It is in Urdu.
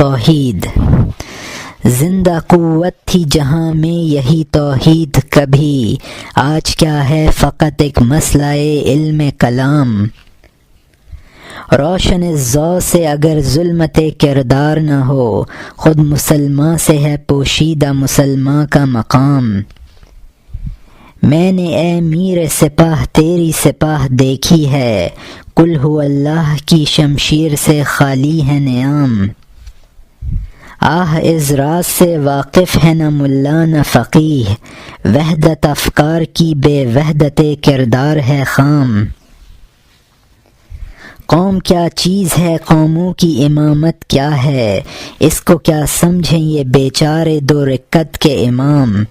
توحید۔ زندہ قوت تھی جہاں میں یہی توحید کبھی، آج کیا ہے فقط ایک مسئلہ علم کلام۔ روشن ضوء سے اگر ظلمت کردار نہ ہو، خود مسلماں سے ہے پوشیدہ مسلماں کا مقام۔ میں نے اے میر سپاہ تیری سپاہ دیکھی ہے، قل ہو اللہ کی شمشیر سے خالی ہے نیام۔ آہ اس راز سے واقف ہے نہ ملا نہ فقیہ، وحدت افکار کی بے وحدت کردار ہے خام۔ قوم کیا چیز ہے، قوموں کی امامت کیا ہے، اس کو کیا سمجھیں یہ بیچارے دو رکعت کے امام۔